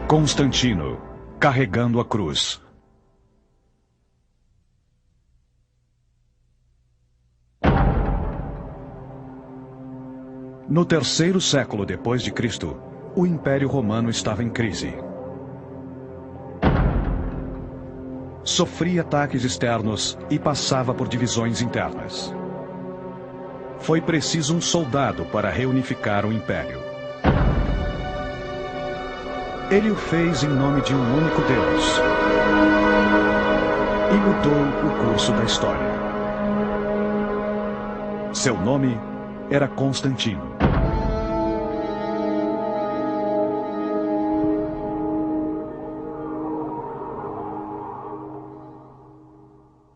Constantino, carregando a cruz. No terceiro século depois de Cristo, o Império Romano estava em crise. Sofria ataques externos e passava por divisões internas. Foi preciso um soldado para reunificar o Império. Ele o fez em nome de um único Deus e mudou o curso da história. Seu nome era Constantino.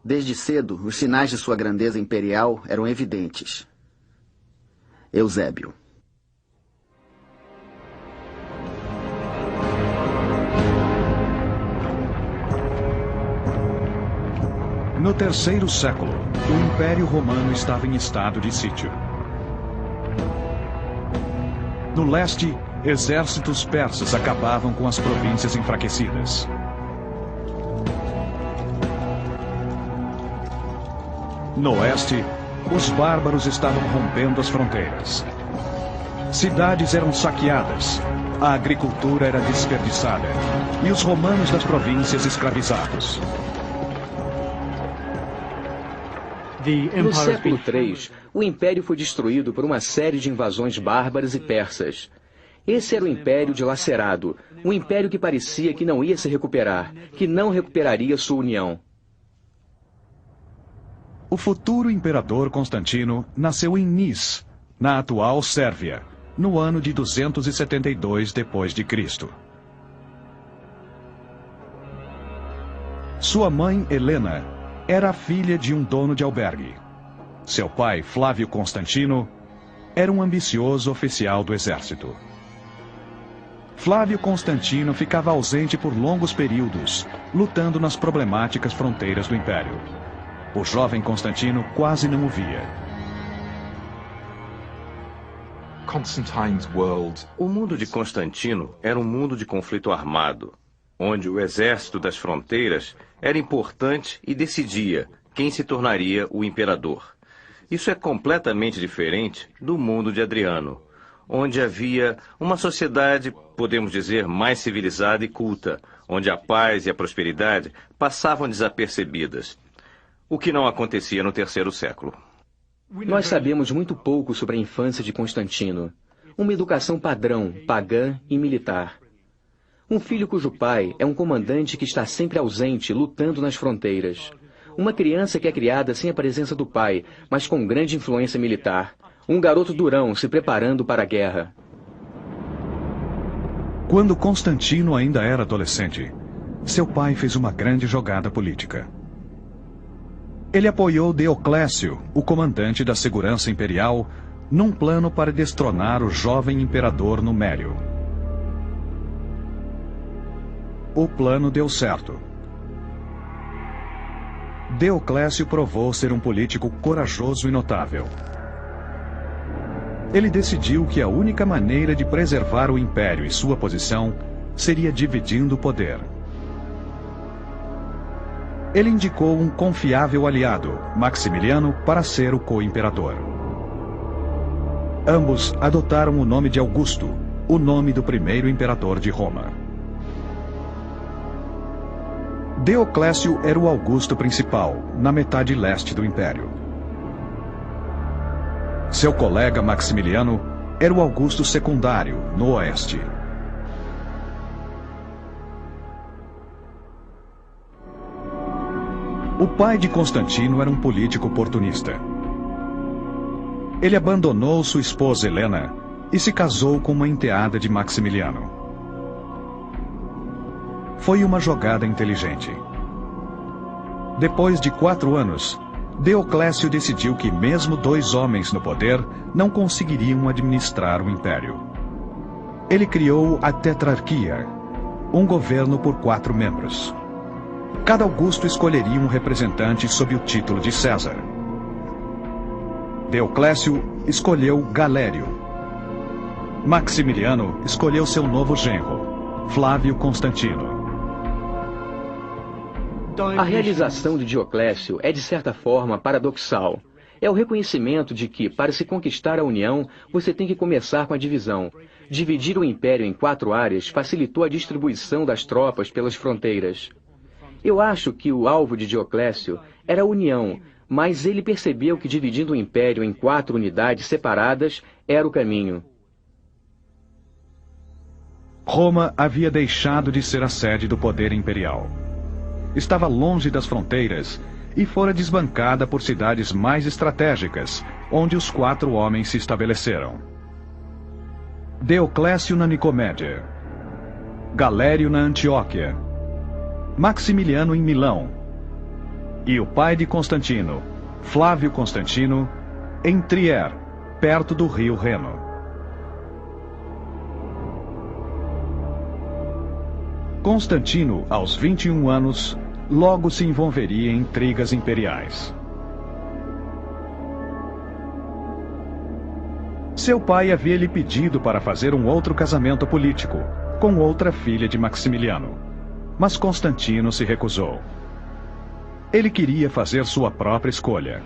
Desde cedo, os sinais de sua grandeza imperial eram evidentes. Eusébio. No terceiro século, o Império Romano estava em estado de sítio. No leste, exércitos persas acabavam com as províncias enfraquecidas. No oeste, os bárbaros estavam rompendo as fronteiras. Cidades eram saqueadas, a agricultura era desperdiçada e os romanos das províncias escravizados. No século III, o Império foi destruído por uma série de invasões bárbaras e persas. Esse era o Império dilacerado, um império que parecia que não ia se recuperar, que não recuperaria sua união. O futuro imperador Constantino nasceu em Nis, na atual Sérvia, no ano de 272 d.C. Sua mãe, Helena, era a filha de um dono de albergue. Seu pai, Flávio Constantino, era um ambicioso oficial do exército. Flávio Constantino ficava ausente por longos períodos, lutando nas problemáticas fronteiras do Império. O jovem Constantino quase não o via. O mundo de Constantino era um mundo de conflito armado, onde o exército das fronteiras era importante e decidia quem se tornaria o imperador. Isso é completamente diferente do mundo de Adriano, onde havia uma sociedade, podemos dizer, mais civilizada e culta, onde a paz e a prosperidade passavam desapercebidas, o que não acontecia no terceiro século. Nós sabemos muito pouco sobre a infância de Constantino. Uma educação padrão, pagã e militar. Um filho cujo pai é um comandante que está sempre ausente, lutando nas fronteiras. Uma criança que é criada sem a presença do pai, mas com grande influência militar. Um garoto durão se preparando para a guerra. Quando Constantino ainda era adolescente, seu pai fez uma grande jogada política. Ele apoiou Deoclésio, o comandante da segurança imperial, num plano para destronar o jovem imperador Numérico. O plano deu certo. Deoclésio provou ser um político corajoso e notável. Ele decidiu que a única maneira de preservar o império e sua posição seria dividindo o poder. Ele indicou um confiável aliado, Maximiliano, para ser o co-imperador. Ambos adotaram o nome de Augusto, o nome do primeiro imperador de Roma. Deoclésio era o Augusto principal, na metade leste do império. Seu colega Maximiliano era o Augusto secundário, no oeste. O pai de Constantino era um político oportunista. Ele abandonou sua esposa Helena e se casou com uma enteada de Maximiliano. Foi uma jogada inteligente. Depois de 4 anos, Deoclésio decidiu que mesmo 2 homens no poder não conseguiriam administrar o império. Ele criou a Tetrarquia, um governo por 4 membros. Cada Augusto escolheria um representante sob o título de César. Deoclésio escolheu Galério. Maximiliano escolheu seu novo genro, Flávio Constantino. A realização de Dioclécio é, de certa forma, paradoxal. É o reconhecimento de que, para se conquistar a união, você tem que começar com a divisão. Dividir o império em 4 áreas facilitou a distribuição das tropas pelas fronteiras. Eu acho que o alvo de Dioclécio era a união, mas ele percebeu que dividindo o império em 4 unidades separadas era o caminho. Roma havia deixado de ser a sede do poder imperial. Estava longe das fronteiras e fora desbancada por cidades mais estratégicas, onde os 4 homens se estabeleceram. Dioclécio na Nicomédia, Galério na Antioquia, Maximiliano em Milão e o pai de Constantino, Flávio Constantino, em Trier, perto do rio Reno. Constantino, aos 21 anos, logo se envolveria em intrigas imperiais. Seu pai havia lhe pedido para fazer um outro casamento político, com outra filha de Maximiliano, mas Constantino se recusou. Ele queria fazer sua própria escolha.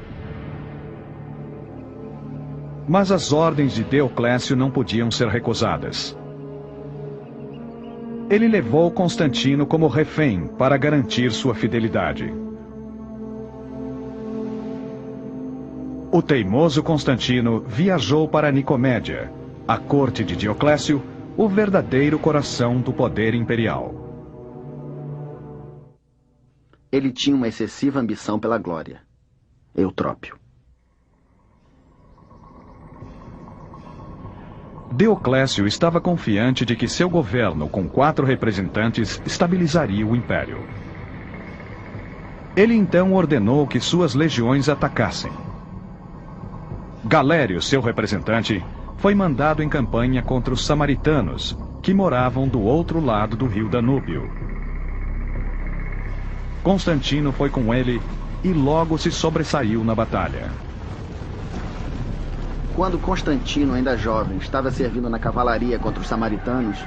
Mas as ordens de Dioclécio não podiam ser recusadas. Ele levou Constantino como refém para garantir sua fidelidade. O teimoso Constantino viajou para Nicomédia, a corte de Dioclécio, o verdadeiro coração do poder imperial. Ele tinha uma excessiva ambição pela glória. Eutrópio. Dioclécio estava confiante de que seu governo, com 4 representantes, estabilizaria o império. Ele então ordenou que suas legiões atacassem. Galério, seu representante, foi mandado em campanha contra os samaritanos, que moravam do outro lado do rio Danúbio. Constantino foi com ele e logo se sobressaiu na batalha. Quando Constantino, ainda jovem, estava servindo na cavalaria contra os samaritanos,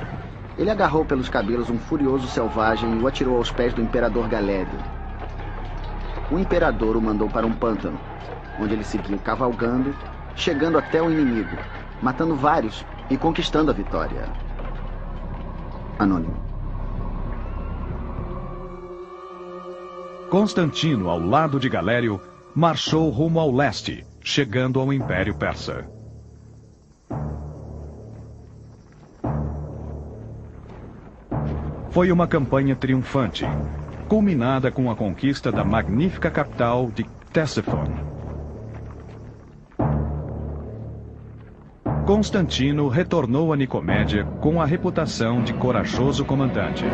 ele agarrou pelos cabelos um furioso selvagem e o atirou aos pés do imperador Galério. O imperador o mandou para um pântano, onde ele seguiu cavalgando, chegando até o inimigo, matando vários e conquistando a vitória. Anônimo. Constantino, ao lado de Galério, marchou rumo ao leste, chegando ao Império Persa. Foi uma campanha triunfante, culminada com a conquista da magnífica capital de Ctesiphon. Constantino retornou a Nicomédia com a reputação de corajoso comandante.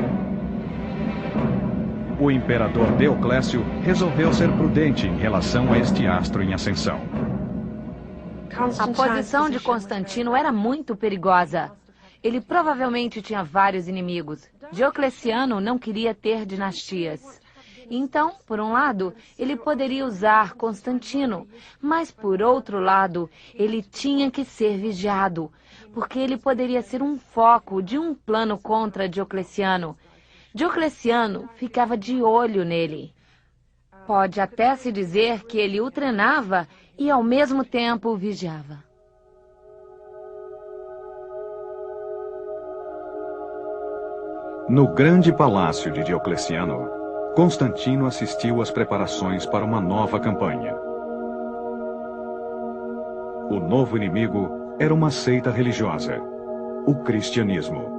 O imperador Dioclécio resolveu ser prudente em relação a este astro em ascensão. A posição de Constantino era muito perigosa. Ele provavelmente tinha vários inimigos. Diocleciano não queria ter dinastias. Então, por um lado, ele poderia usar Constantino, mas por outro lado, ele tinha que ser vigiado, porque ele poderia ser um foco de um plano contra Diocleciano. Diocleciano ficava de olho nele. Pode até se dizer que ele o treinava e ao mesmo tempo o vigiava. No grande palácio de Diocleciano, Constantino assistiu às preparações para uma nova campanha. O novo inimigo era uma seita religiosa, o cristianismo.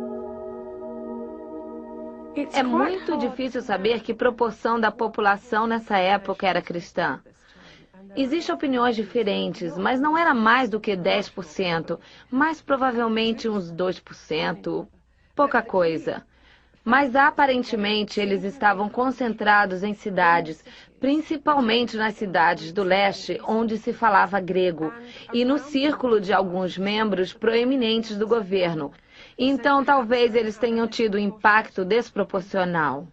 É muito difícil saber que proporção da população nessa época era cristã. Existem opiniões diferentes, mas não era mais do que 10%, mais provavelmente uns 2%, pouca coisa. Mas aparentemente eles estavam concentrados em cidades, principalmente nas cidades do leste, onde se falava grego, e no círculo de alguns membros proeminentes do governo. Então talvez eles tenham tido impacto desproporcional.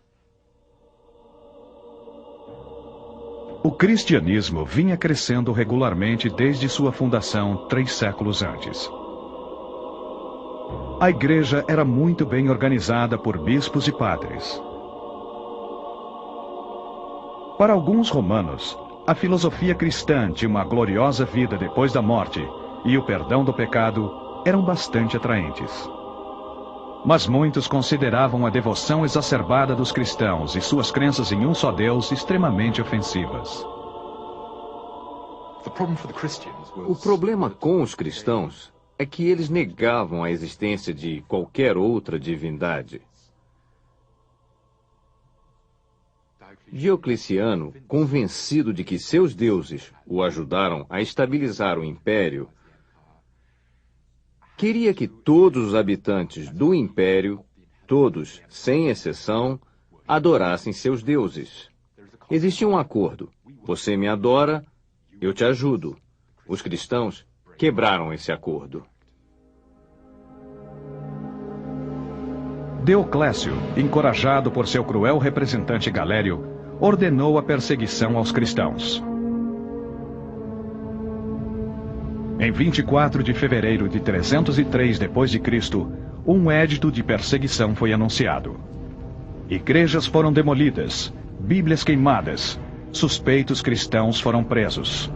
O cristianismo vinha crescendo regularmente desde sua fundação 3 séculos antes. A igreja era muito bem organizada por bispos e padres. Para alguns romanos, a filosofia cristã de uma gloriosa vida depois da morte e o perdão do pecado eram bastante atraentes. Mas muitos consideravam a devoção exacerbada dos cristãos e suas crenças em um só Deus extremamente ofensivas. O problema com os cristãos é que eles negavam a existência de qualquer outra divindade. Diocleciano, convencido de que seus deuses o ajudaram a estabilizar o império, queria que todos os habitantes do império, todos, sem exceção, adorassem seus deuses. Existia um acordo. Você me adora, eu te ajudo. Os cristãos quebraram esse acordo. Dioclécio, encorajado por seu cruel representante Galério, ordenou a perseguição aos cristãos. Em 24 de fevereiro de 303 d.C., um édito de perseguição foi anunciado. Igrejas foram demolidas, bíblias queimadas, suspeitos cristãos foram presos.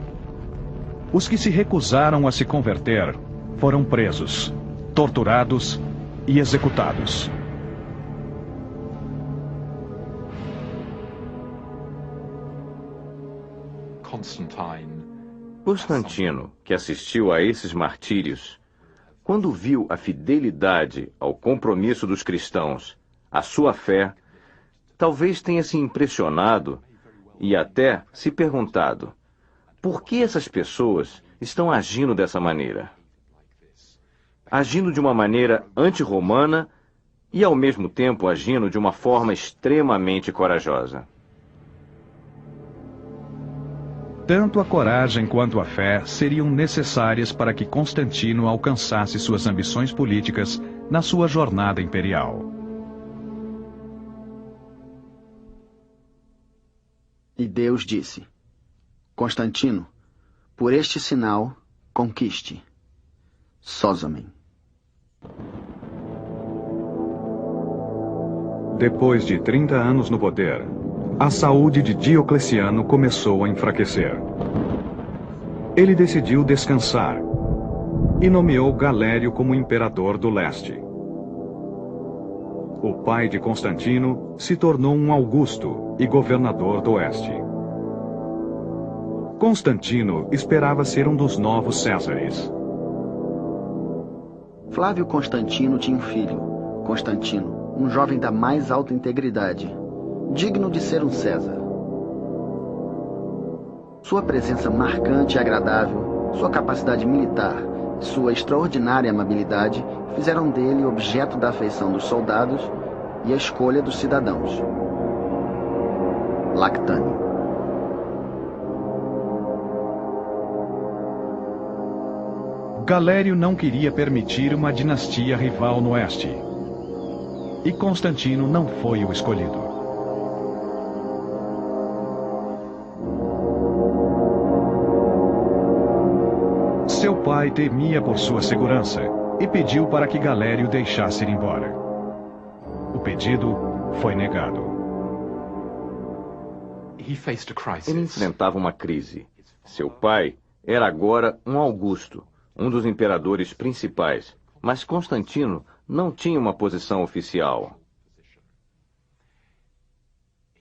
Os que se recusaram a se converter foram presos, torturados e executados. Constantino, que assistiu a esses martírios, quando viu a fidelidade ao compromisso dos cristãos, à sua fé, talvez tenha se impressionado e até se perguntado: por que essas pessoas estão agindo dessa maneira? Agindo de uma maneira anti-romana e, ao mesmo tempo, agindo de uma forma extremamente corajosa. Tanto a coragem quanto a fé seriam necessárias para que Constantino alcançasse suas ambições políticas na sua jornada imperial. E Deus disse: Constantino, por este sinal, conquiste. Sózomen. Depois de 30 anos no poder, a saúde de Diocleciano começou a enfraquecer. Ele decidiu descansar e nomeou Galério como imperador do leste. O pai de Constantino se tornou um Augusto e governador do oeste. Constantino esperava ser um dos novos Césares. Flávio Constantino tinha um filho, Constantino, um jovem da mais alta integridade, digno de ser um César. Sua presença marcante e agradável, sua capacidade militar e sua extraordinária amabilidade fizeram dele objeto da afeição dos soldados e a escolha dos cidadãos. Lactânio. Galério não queria permitir uma dinastia rival no oeste. E Constantino não foi o escolhido. Seu pai temia por sua segurança e pediu para que Galério deixasse ir embora. O pedido foi negado. Ele enfrentava uma crise. Seu pai era agora um Augusto, um dos imperadores principais, mas Constantino não tinha uma posição oficial.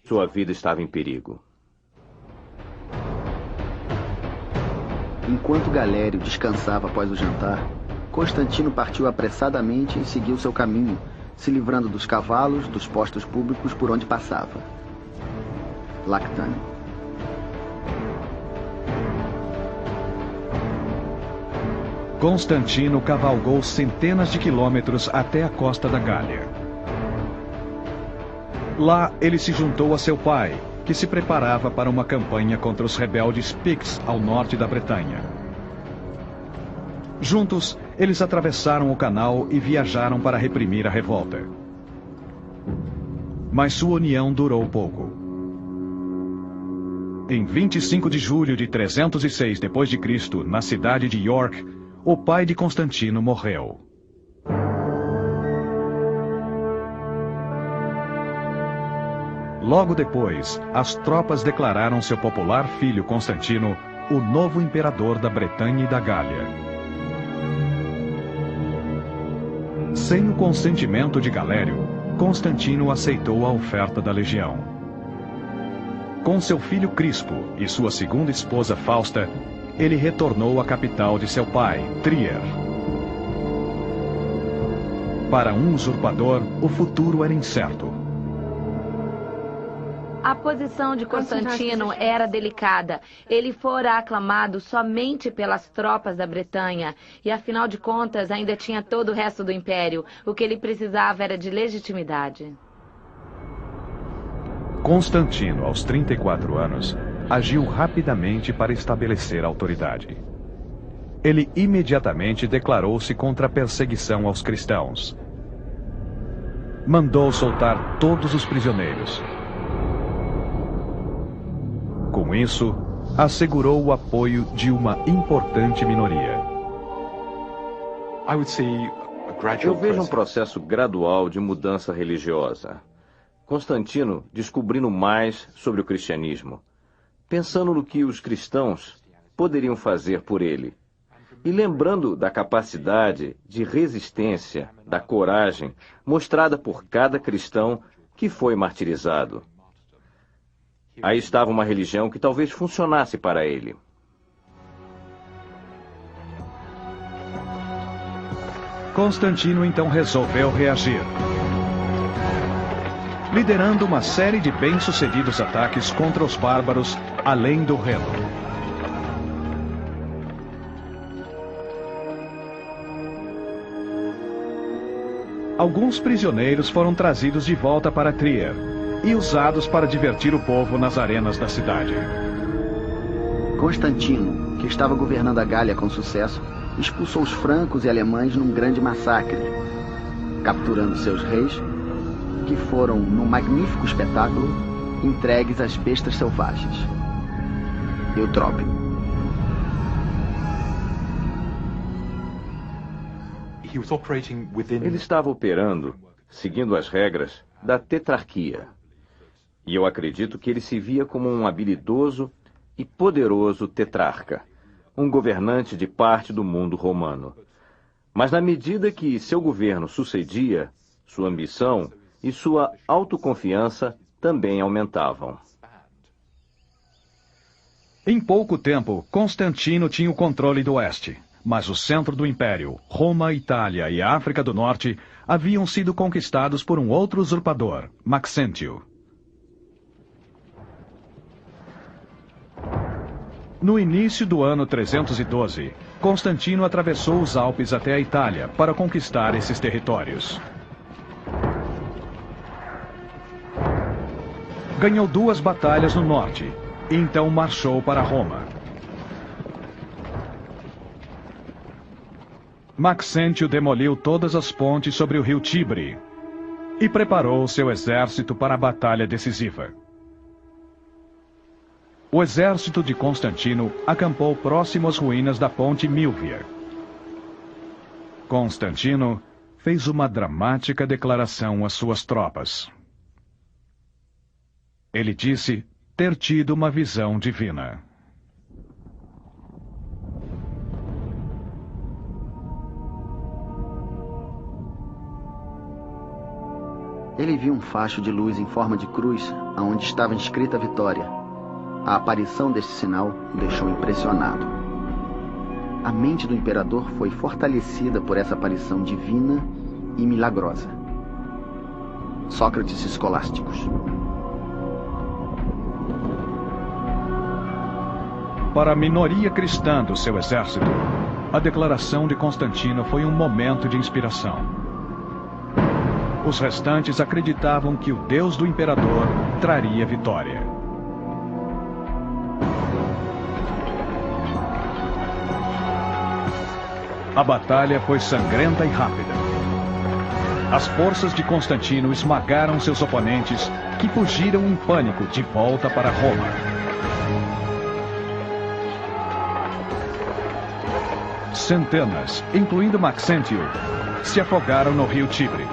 Sua vida estava em perigo. Enquanto Galério descansava após o jantar, Constantino partiu apressadamente e seguiu seu caminho, se livrando dos cavalos, dos postos públicos por onde passava. Lactânio. Constantino cavalgou centenas de quilômetros até a costa da Gália. Lá, ele se juntou a seu pai, que se preparava para uma campanha contra os rebeldes Picts ao norte da Bretanha. Juntos, eles atravessaram o canal e viajaram para reprimir a revolta. Mas sua união durou pouco. Em 25 de julho de 306 d.C., na cidade de York, o pai de Constantino morreu. Logo depois, as tropas declararam seu popular filho Constantino o novo imperador da Bretanha e da Gália. Sem o consentimento de Galério, Constantino aceitou a oferta da legião. Com seu filho Crispo e sua segunda esposa Fausta, ele retornou à capital de seu pai, Trier. Para um usurpador, o futuro era incerto. A posição de Constantino era delicada. Ele fora aclamado somente pelas tropas da Bretanha e, afinal de contas, ainda tinha todo o resto do império. O que ele precisava era de legitimidade. Constantino, aos 34 anos, agiu rapidamente para estabelecer a autoridade. Ele imediatamente declarou-se contra a perseguição aos cristãos. Mandou soltar todos os prisioneiros. Com isso, assegurou o apoio de uma importante minoria. Eu vejo um processo gradual de mudança religiosa. Constantino descobrindo mais sobre o cristianismo, pensando no que os cristãos poderiam fazer por ele, e lembrando da capacidade de resistência, da coragem mostrada por cada cristão que foi martirizado. Aí estava uma religião que talvez funcionasse para ele. Constantino então resolveu reagir, liderando uma série de bem-sucedidos ataques contra os bárbaros além do Reno. Alguns prisioneiros foram trazidos de volta para Trier e usados para divertir o povo nas arenas da cidade. Constantino, que estava governando a Gália com sucesso, expulsou os francos e alemães num grande massacre, capturando seus reis, que foram, num magnífico espetáculo, entregues às bestas selvagens. Eutrópio. Ele estava operando, seguindo as regras da tetrarquia. E eu acredito que ele se via como um habilidoso e poderoso tetrarca, um governante de parte do mundo romano. Mas na medida que seu governo sucedia, sua ambição e sua autoconfiança também aumentavam. Em pouco tempo, Constantino tinha o controle do oeste, mas o centro do império, Roma, Itália e África do Norte, haviam sido conquistados por um outro usurpador, Maxêntio. No início do ano 312, Constantino atravessou os Alpes até a Itália para conquistar esses territórios. Ganhou 2 batalhas no norte, e então marchou para Roma. Maxêntio demoliu todas as pontes sobre o rio Tibre e preparou seu exército para a batalha decisiva. O exército de Constantino acampou próximo às ruínas da ponte Milvia. Constantino fez uma dramática declaração às suas tropas. Ele disse ter tido uma visão divina. Ele viu um facho de luz em forma de cruz, onde estava inscrita a vitória. A aparição deste sinal o deixou impressionado. A mente do imperador foi fortalecida por essa aparição divina e milagrosa. Sócrates Escolásticos. Para a minoria cristã do seu exército, a declaração de Constantino foi um momento de inspiração. Os restantes acreditavam que o Deus do imperador traria vitória. A batalha foi sangrenta e rápida. As forças de Constantino esmagaram seus oponentes, que fugiram em pânico de volta para Roma. Centenas, incluindo Maxêntio, se afogaram no rio Tibre.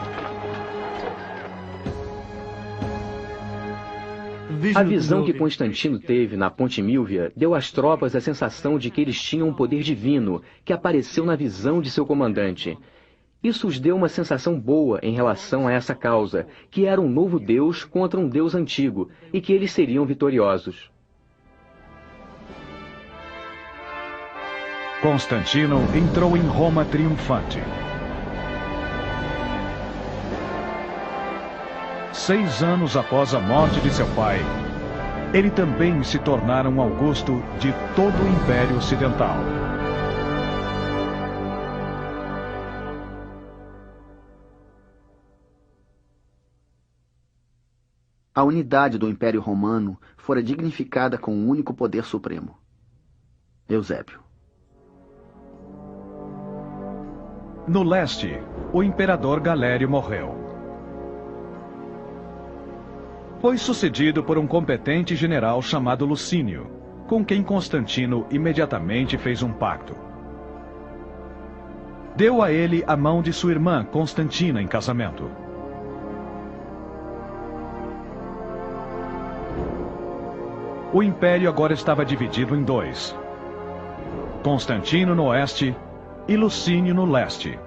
A visão que Constantino teve na Ponte Milvia deu às tropas a sensação de que eles tinham um poder divino que apareceu na visão de seu comandante. Isso os deu uma sensação boa em relação a essa causa, que era um novo Deus contra um Deus antigo, e que eles seriam vitoriosos. Constantino entrou em Roma triunfante. 6 anos após a morte de seu pai, ele também se tornara um Augusto de todo o Império Ocidental. A unidade do Império Romano fora dignificada com um único poder supremo: Eusébio. No leste, o imperador Galério morreu. Foi sucedido por um competente general chamado Lucínio, com quem Constantino imediatamente fez um pacto. Deu a ele a mão de sua irmã Constantina em casamento. O império agora estava dividido em 2. Constantino no oeste e Lucínio no leste.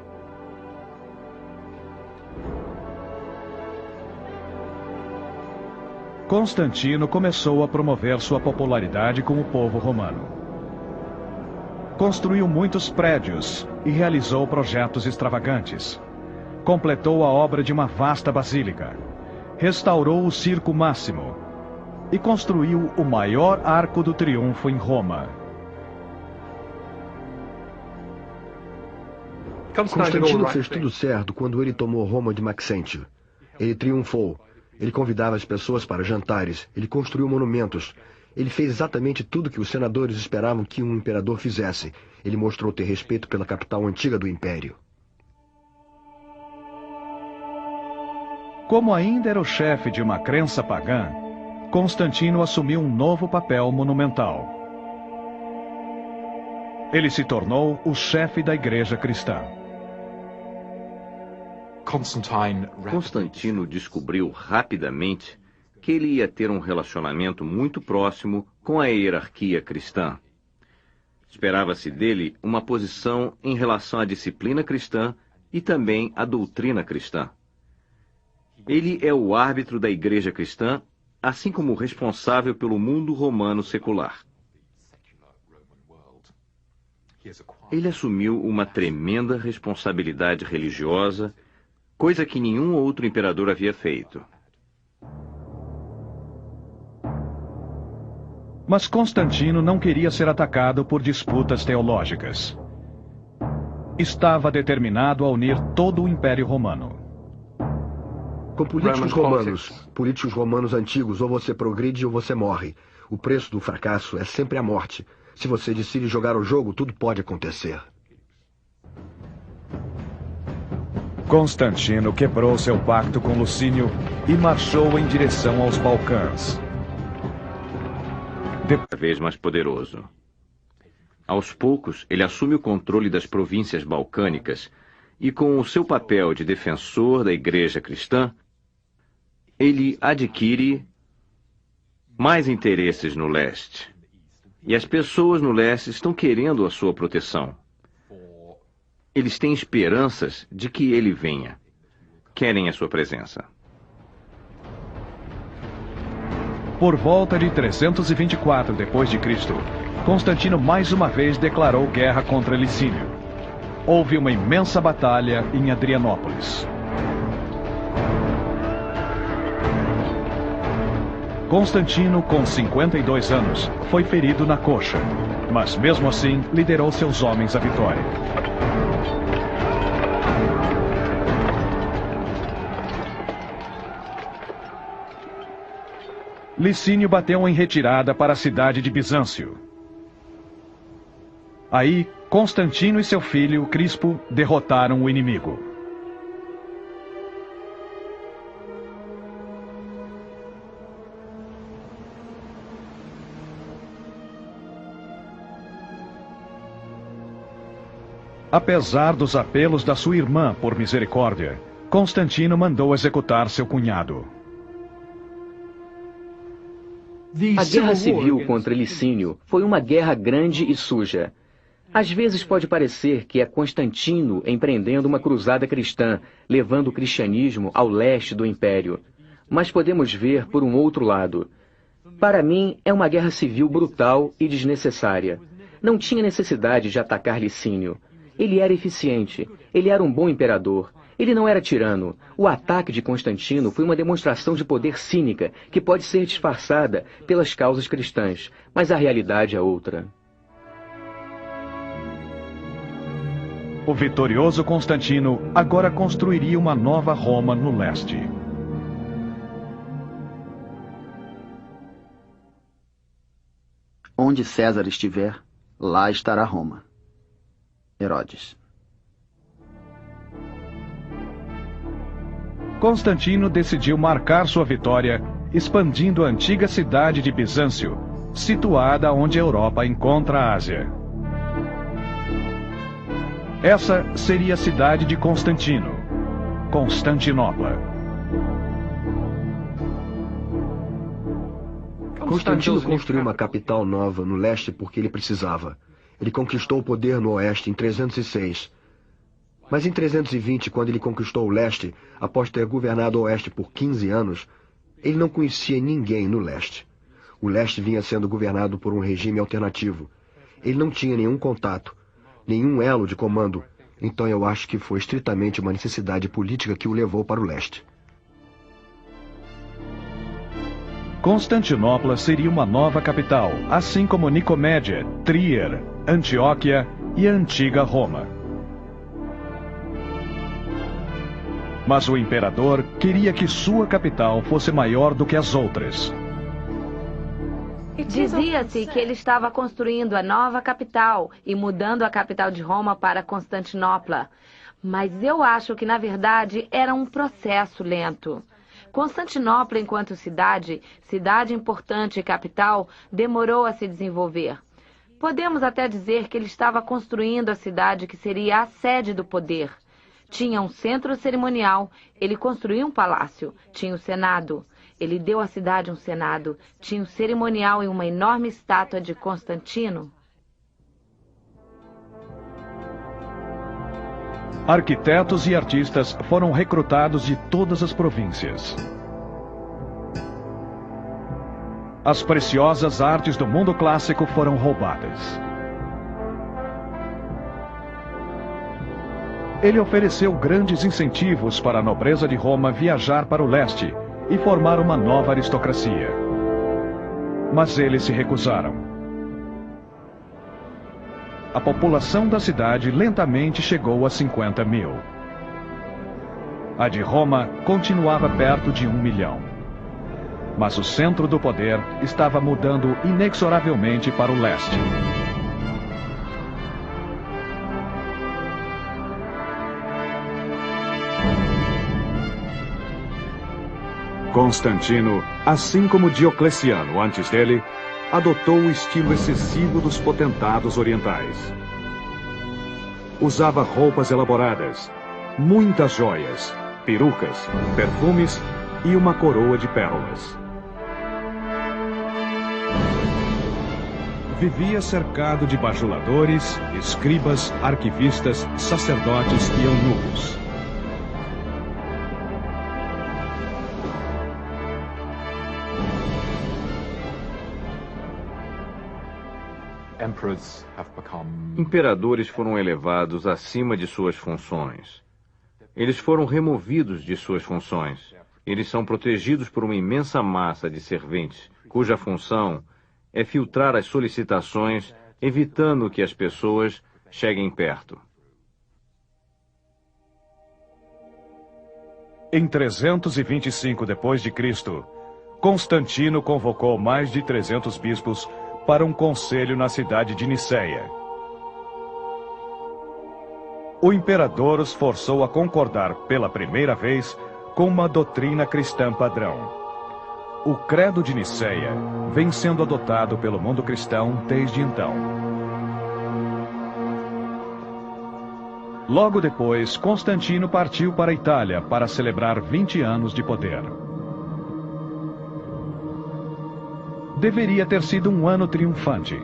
Constantino começou a promover sua popularidade com o povo romano. Construiu muitos prédios e realizou projetos extravagantes. Completou a obra de uma vasta basílica. Restaurou o Circo Máximo e construiu o maior arco do triunfo em Roma. Constantino fez tudo certo quando ele tomou Roma de Maxêntio. Ele triunfou. Ele convidava as pessoas para jantares. Ele construiu monumentos. Ele fez exatamente tudo que os senadores esperavam que um imperador fizesse. Ele mostrou ter respeito pela capital antiga do império. Como ainda era o chefe de uma crença pagã, Constantino assumiu um novo papel monumental. Ele se tornou o chefe da Igreja Cristã. Constantino descobriu rapidamente que ele ia ter um relacionamento muito próximo com a hierarquia cristã. Esperava-se dele uma posição em relação à disciplina cristã e também à doutrina cristã. Ele é o árbitro da Igreja Cristã, assim como o responsável pelo mundo romano secular. Ele assumiu uma tremenda responsabilidade religiosa, coisa que nenhum outro imperador havia feito. Mas Constantino não queria ser atacado por disputas teológicas. Estava determinado a unir todo o Império Romano. Com políticos romanos antigos, ou você progride ou você morre. O preço do fracasso é sempre a morte. Se você decide jogar o jogo, tudo pode acontecer. Constantino quebrou seu pacto com Lucínio e marchou em direção aos Balcãs. Cada vez mais poderoso. Aos poucos, ele assume o controle das províncias balcânicas e, com o seu papel de defensor da Igreja Cristã, ele adquire mais interesses no leste. E as pessoas no leste estão querendo a sua proteção. Eles têm esperanças de que ele venha. Querem a sua presença. Por volta de 324 d.C., Constantino mais uma vez declarou guerra contra Licínio. Houve uma imensa batalha em Adrianópolis. Constantino, com 52 anos, foi ferido na coxa, mas mesmo assim liderou seus homens à vitória. Licínio bateu em retirada para a cidade de Bizâncio. Aí, Constantino e seu filho, Crispo, derrotaram o inimigo. Apesar dos apelos da sua irmã por misericórdia, Constantino mandou executar seu cunhado. A guerra civil contra Licínio foi uma guerra grande e suja. Às vezes pode parecer que é Constantino empreendendo uma cruzada cristã, levando o cristianismo ao leste do império. Mas podemos ver por um outro lado. Para mim, é uma guerra civil brutal e desnecessária. Não tinha necessidade de atacar Licínio. Ele era eficiente, ele era um bom imperador, ele não era tirano. O ataque de Constantino foi uma demonstração de poder cínica que pode ser disfarçada pelas causas cristãs, mas a realidade é outra. O vitorioso Constantino agora construiria uma nova Roma no leste. Onde César estiver, lá estará Roma. Herodes. Constantino decidiu marcar sua vitória expandindo a antiga cidade de Bizâncio, situada onde a Europa encontra a Ásia. Essa seria a cidade de Constantino, Constantinopla. Constantino construiu uma capital nova no leste porque ele precisava. Ele conquistou o poder no oeste em 306. Mas em 320, quando ele conquistou o leste, após ter governado o oeste por 15 anos, ele não conhecia ninguém no leste. O leste vinha sendo governado por um regime alternativo. Ele não tinha nenhum contato, nenhum elo de comando. Então eu acho que foi estritamente uma necessidade política que o levou para o leste. Constantinopla seria uma nova capital, assim como Nicomédia, Trier, Antioquia e a antiga Roma. Mas o imperador queria que sua capital fosse maior do que as outras. Dizia-se que ele estava construindo a nova capital e mudando a capital de Roma para Constantinopla. Mas eu acho que, na verdade, era um processo lento. Constantinopla, enquanto cidade importante e capital, demorou a se desenvolver. Podemos até dizer que ele estava construindo a cidade que seria a sede do poder. Tinha um centro cerimonial, ele construiu um palácio, tinha o Senado. Ele deu à cidade um senado, tinha um cerimonial e uma enorme estátua de Constantino. Arquitetos e artistas foram recrutados de todas as províncias. As preciosas artes do mundo clássico foram roubadas. Ele ofereceu grandes incentivos para a nobreza de Roma viajar para o leste e formar uma nova aristocracia. Mas eles se recusaram. A população da cidade lentamente chegou a 50 mil. A de Roma continuava perto de 1 milhão. Mas o centro do poder estava mudando inexoravelmente para o leste. Constantino, assim como Diocleciano antes dele, adotou o estilo excessivo dos potentados orientais. Usava roupas elaboradas, muitas joias, perucas, perfumes e uma coroa de pérolas. Vivia cercado de bajuladores, escribas, arquivistas, sacerdotes e eunucos. Imperadores foram elevados acima de suas funções. Eles foram removidos de suas funções. Eles são protegidos por uma imensa massa de serventes, cuja função é filtrar as solicitações, evitando que as pessoas cheguem perto. Em 325 d.C., Constantino convocou mais de 300 bispos para um conselho na cidade de Niceia. O imperador os forçou a concordar pela primeira vez com uma doutrina cristã padrão. O Credo de Niceia vem sendo adotado pelo mundo cristão desde então. Logo depois, Constantino partiu para a Itália para celebrar 20 anos de poder. Deveria ter sido um ano triunfante.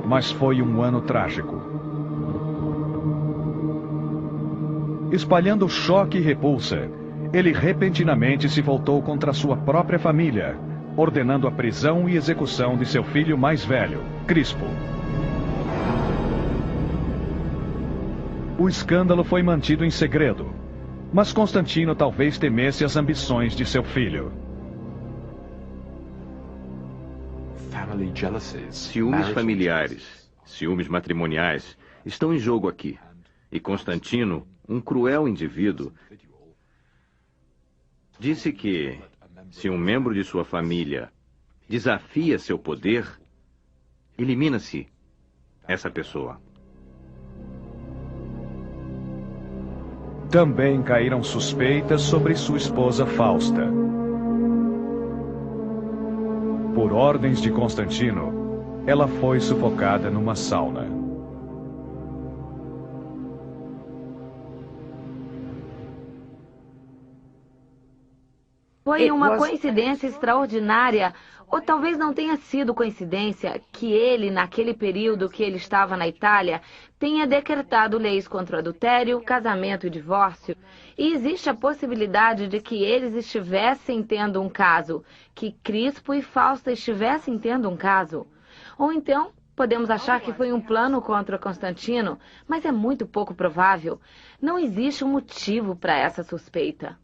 Mas foi um ano trágico. Espalhando choque e repulsa, ele repentinamente se voltou contra sua própria família, ordenando a prisão e execução de seu filho mais velho, Crispo. O escândalo foi mantido em segredo, mas Constantino talvez temesse as ambições de seu filho. Ciúmes familiares, ciúmes matrimoniais, estão em jogo aqui. E Constantino, um cruel indivíduo, disse que, se um membro de sua família desafia seu poder, elimina-se essa pessoa. Também caíram suspeitas sobre sua esposa Fausta. Por ordens de Constantino, ela foi sufocada numa sauna. Foi uma coincidência extraordinária, ou talvez não tenha sido coincidência, que ele, naquele período que ele estava na Itália, tenha decretado leis contra o adultério, casamento e divórcio. E existe a possibilidade de que eles estivessem tendo um caso, que Crispo e Fausta estivessem tendo um caso. Ou então, podemos achar que foi um plano contra Constantino, mas é muito pouco provável. Não existe um motivo para essa suspeita.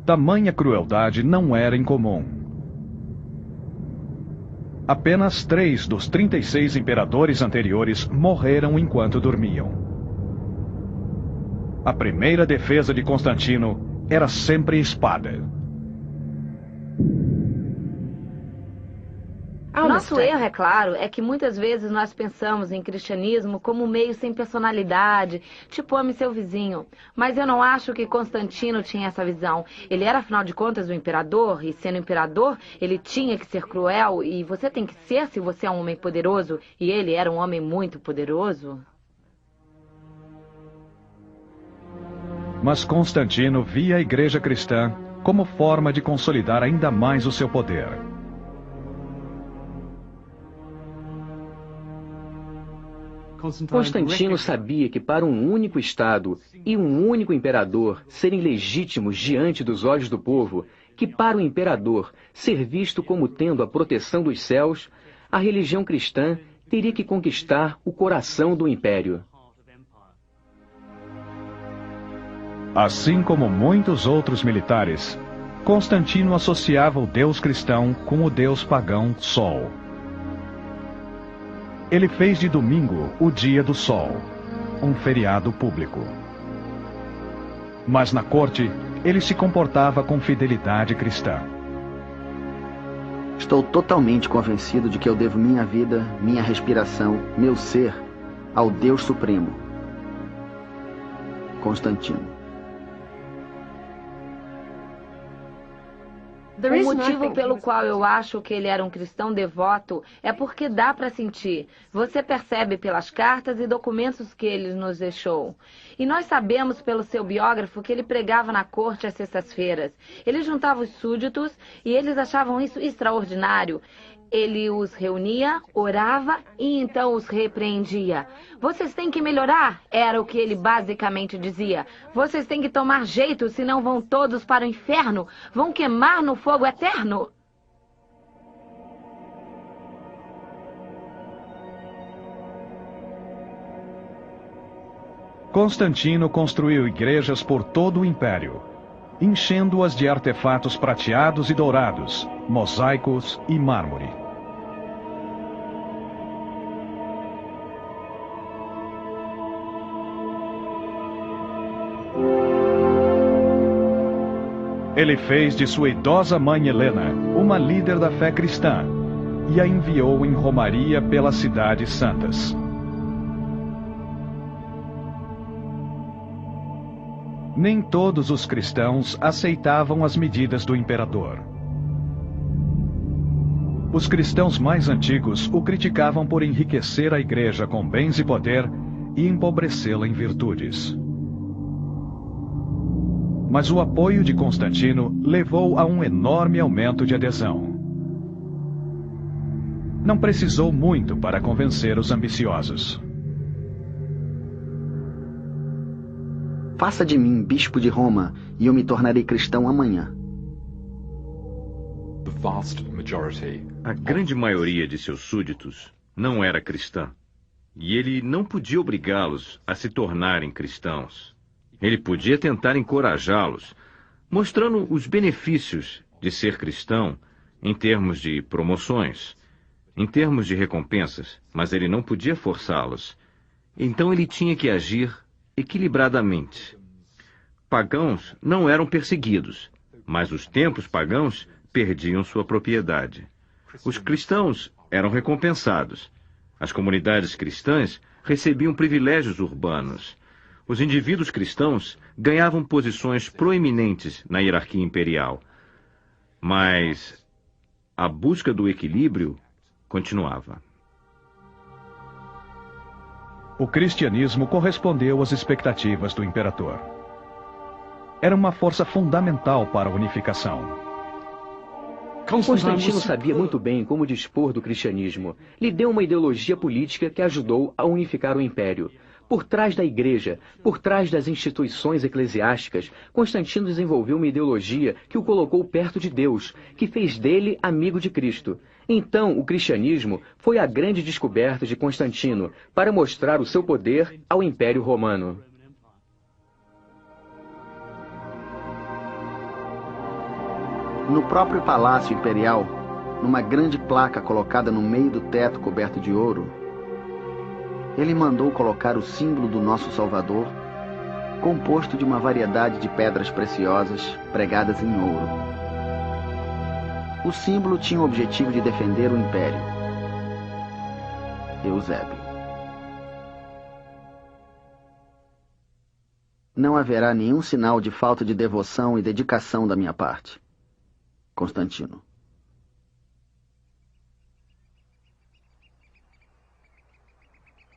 Tamanha crueldade não era incomum. Apenas 3 dos 36 imperadores anteriores morreram enquanto dormiam. A primeira defesa de Constantino era sempre espada. Nosso erro, é claro, é que muitas vezes nós pensamos em cristianismo como um meio sem personalidade, tipo ame seu vizinho. Mas eu não acho que Constantino tinha essa visão. Ele era, afinal de contas, o imperador, e sendo imperador, ele tinha que ser cruel, e você tem que ser se você é um homem poderoso, e ele era um homem muito poderoso. Mas Constantino via a igreja cristã como forma de consolidar ainda mais o seu poder. Constantino sabia que para um único Estado e um único imperador serem legítimos diante dos olhos do povo, que para o imperador ser visto como tendo a proteção dos céus, a religião cristã teria que conquistar o coração do império. Assim como muitos outros militares, Constantino associava o deus cristão com o deus pagão Sol. Ele fez de domingo o dia do sol, um feriado público. Mas na corte, ele se comportava com fidelidade cristã. Estou totalmente convencido de que eu devo minha vida, minha respiração, meu ser, ao Deus Supremo. Constantino. O motivo pelo qual eu acho que ele era um cristão devoto é porque dá para sentir. Você percebe pelas cartas e documentos que ele nos deixou. E nós sabemos pelo seu biógrafo que ele pregava na corte às sextas-feiras. Ele juntava os súditos e eles achavam isso extraordinário. Ele os reunia, orava e então os repreendia. Vocês têm que melhorar, era o que ele basicamente dizia. Vocês têm que tomar jeito, senão vão todos para o inferno. Vão queimar no fogo eterno. Constantino construiu igrejas por todo o império, enchendo-as de artefatos prateados e dourados, mosaicos e mármore. Ele fez de sua idosa mãe Helena uma líder da fé cristã e a enviou em romaria pelas cidades santas. Nem todos os cristãos aceitavam as medidas do imperador. Os cristãos mais antigos o criticavam por enriquecer a igreja com bens e poder e empobrecê-la em virtudes. Mas o apoio de Constantino levou a um enorme aumento de adesão. Não precisou muito para convencer os ambiciosos. Faça de mim bispo de Roma e eu me tornarei cristão amanhã. A grande maioria de seus súditos não era cristã, e ele não podia obrigá-los a se tornarem cristãos. Ele podia tentar encorajá-los, mostrando os benefícios de ser cristão em termos de promoções, em termos de recompensas, mas ele não podia forçá-los. Então ele tinha que agir equilibradamente. Pagãos não eram perseguidos, mas os templos pagãos perdiam sua propriedade. Os cristãos eram recompensados. As comunidades cristãs recebiam privilégios urbanos. Os indivíduos cristãos ganhavam posições proeminentes na hierarquia imperial. Mas a busca do equilíbrio continuava. O cristianismo correspondeu às expectativas do imperador. Era uma força fundamental para a unificação. Constantino sabia muito bem como dispor do cristianismo. Lhe deu uma ideologia política que ajudou a unificar o império. Por trás da igreja, por trás das instituições eclesiásticas, Constantino desenvolveu uma ideologia que o colocou perto de Deus, que fez dele amigo de Cristo. Então, o cristianismo foi a grande descoberta de Constantino para mostrar o seu poder ao Império Romano. No próprio Palácio Imperial, numa grande placa colocada no meio do teto coberto de ouro, ele mandou colocar o símbolo do nosso Salvador, composto de uma variedade de pedras preciosas pregadas em ouro. O símbolo tinha o objetivo de defender o Império. Eusébio. Não haverá nenhum sinal de falta de devoção e dedicação da minha parte. Constantino.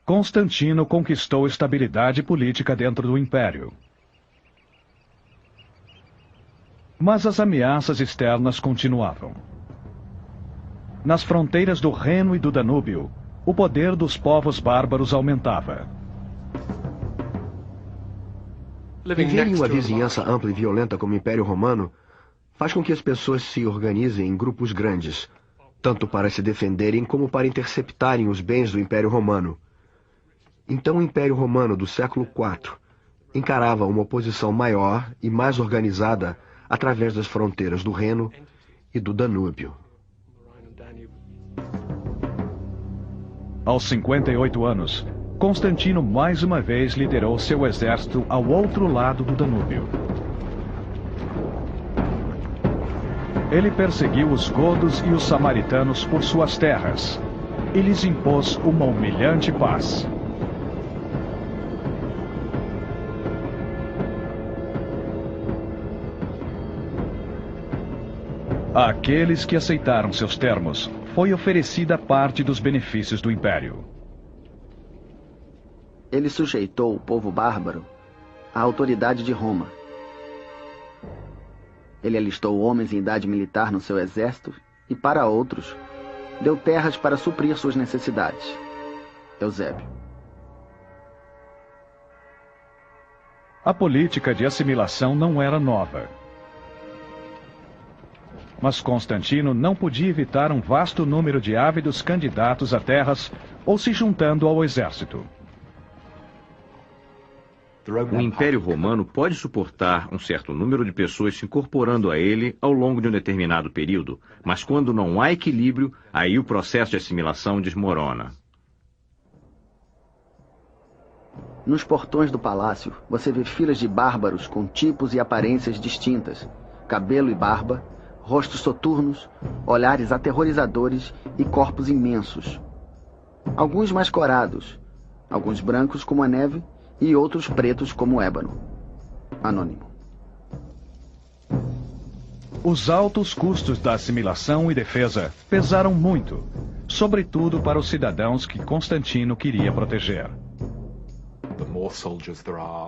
Constantino conquistou estabilidade política dentro do Império. Mas as ameaças externas continuavam. Nas fronteiras do Reno e do Danúbio, o poder dos povos bárbaros aumentava. Viver em uma vizinhança ampla e violenta como o Império Romano faz com que as pessoas se organizem em grupos grandes, tanto para se defenderem como para interceptarem os bens do Império Romano. Então o Império Romano do século IV encarava uma oposição maior e mais organizada através das fronteiras do Reno e do Danúbio. Aos 58 anos, Constantino mais uma vez liderou seu exército ao outro lado do Danúbio. Ele perseguiu os godos e os samaritanos por suas terras e lhes impôs uma humilhante paz. Àqueles que aceitaram seus termos, foi oferecida parte dos benefícios do Império. Ele sujeitou o povo bárbaro à autoridade de Roma. Ele alistou homens em idade militar no seu exército e, para outros, deu terras para suprir suas necessidades. Eusébio. A política de assimilação não era nova. Mas Constantino não podia evitar um vasto número de ávidos candidatos a terras ou se juntando ao exército. O Império Romano pode suportar um certo número de pessoas se incorporando a ele ao longo de um determinado período, mas quando não há equilíbrio, aí o processo de assimilação desmorona. Nos portões do palácio, você vê filas de bárbaros com tipos e aparências distintas, cabelo e barba, rostos soturnos, olhares aterrorizadores e corpos imensos. Alguns mascorados, alguns brancos como a neve e outros pretos como o ébano. Anônimo. Os altos custos da assimilação e defesa pesaram muito, sobretudo para os cidadãos que Constantino queria proteger.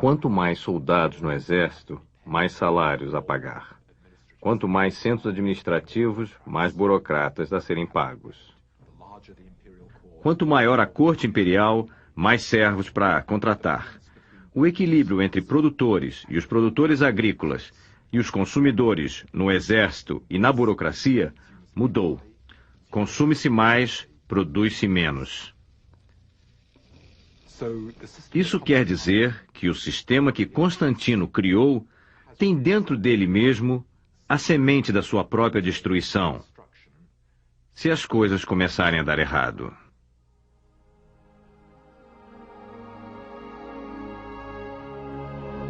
Quanto mais soldados no exército, mais salários a pagar. Quanto mais centros administrativos, mais burocratas a serem pagos. Quanto maior a corte imperial, mais servos para contratar. O equilíbrio entre produtores e os produtores agrícolas e os consumidores no exército e na burocracia mudou. Consume-se mais, produz-se menos. Isso quer dizer que o sistema que Constantino criou tem dentro dele mesmo a semente da sua própria destruição, se as coisas começarem a dar errado.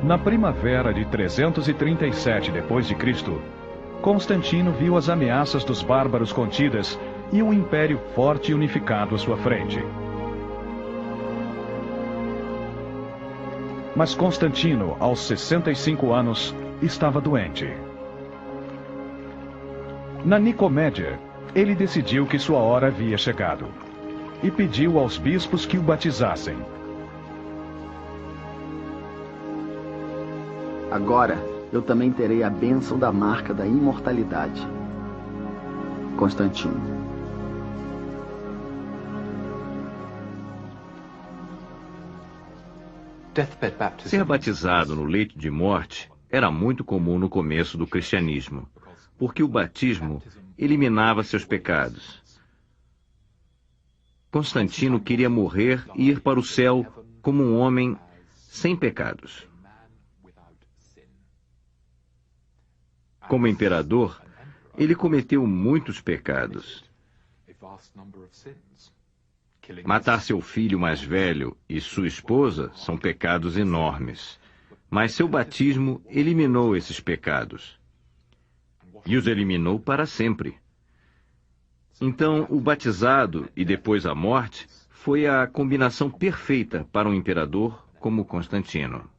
Na primavera de 337 d.C., Constantino viu as ameaças dos bárbaros contidas e um império forte e unificado à sua frente. Mas Constantino, aos 65 anos, estava doente. Na Nicomédia, ele decidiu que sua hora havia chegado e pediu aos bispos que o batizassem. Agora, eu também terei a bênção da marca da imortalidade. Constantino. Ser batizado no leito de morte era muito comum no começo do cristianismo, porque o batismo eliminava seus pecados. Constantino queria morrer e ir para o céu como um homem sem pecados. Como imperador, ele cometeu muitos pecados. Matar seu filho mais velho e sua esposa são pecados enormes. Mas seu batismo eliminou esses pecados. E os eliminou para sempre. Então, o batizado e depois a morte foi a combinação perfeita para um imperador como Constantino.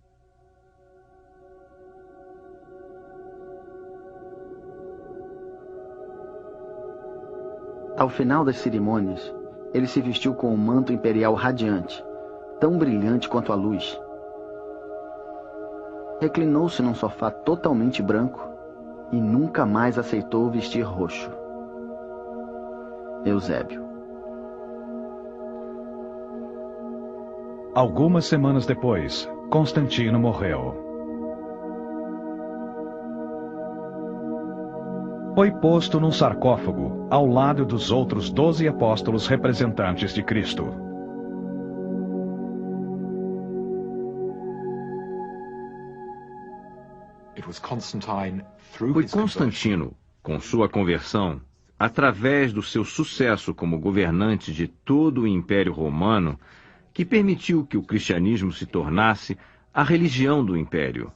Ao final das cerimônias, ele se vestiu com um manto imperial radiante, tão brilhante quanto a luz. Reclinou-se num sofá totalmente branco e nunca mais aceitou vestir roxo. Eusébio. Algumas semanas depois, Constantino morreu. Foi posto num sarcófago, ao lado dos outros 12 apóstolos representantes de Cristo. Foi Constantino, com sua conversão, através do seu sucesso como governante de todo o Império Romano, que permitiu que o cristianismo se tornasse a religião do Império.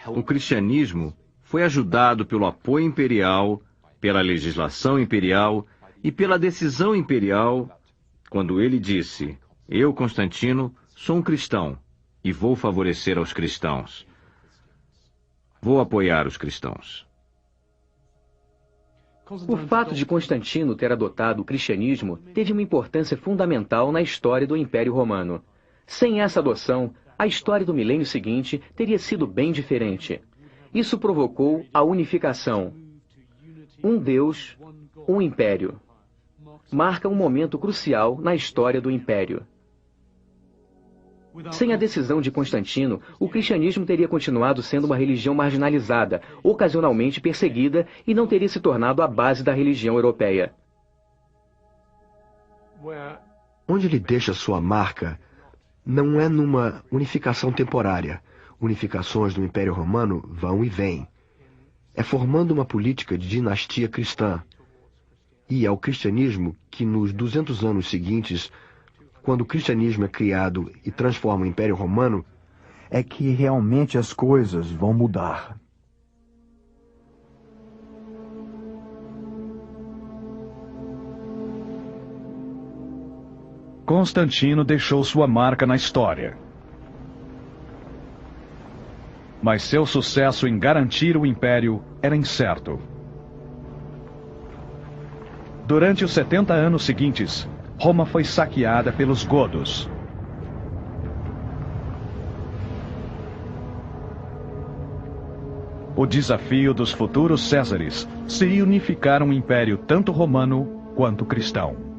O cristianismo foi ajudado pelo apoio imperial, pela legislação imperial e pela decisão imperial, quando ele disse: "Eu, Constantino, sou um cristão e vou favorecer aos cristãos. Vou apoiar os cristãos." O fato de Constantino ter adotado o cristianismo teve uma importância fundamental na história do Império Romano. Sem essa adoção, a história do milênio seguinte teria sido bem diferente. Isso provocou a unificação. Um Deus, um império. Marca um momento crucial na história do império. Sem a decisão de Constantino, o cristianismo teria continuado sendo uma religião marginalizada, ocasionalmente perseguida, e não teria se tornado a base da religião europeia. Onde ele deixa sua marca não é numa unificação temporária. Unificações do Império Romano vão e vêm. É formando uma política de dinastia cristã. E é o cristianismo que nos 200 anos seguintes, quando o cristianismo é criado e transforma o Império Romano, é que realmente as coisas vão mudar. Constantino deixou sua marca na história. Mas seu sucesso em garantir o império era incerto. Durante os 70 anos seguintes, Roma foi saqueada pelos godos. O desafio dos futuros Césares seria unificar um império tanto romano quanto cristão.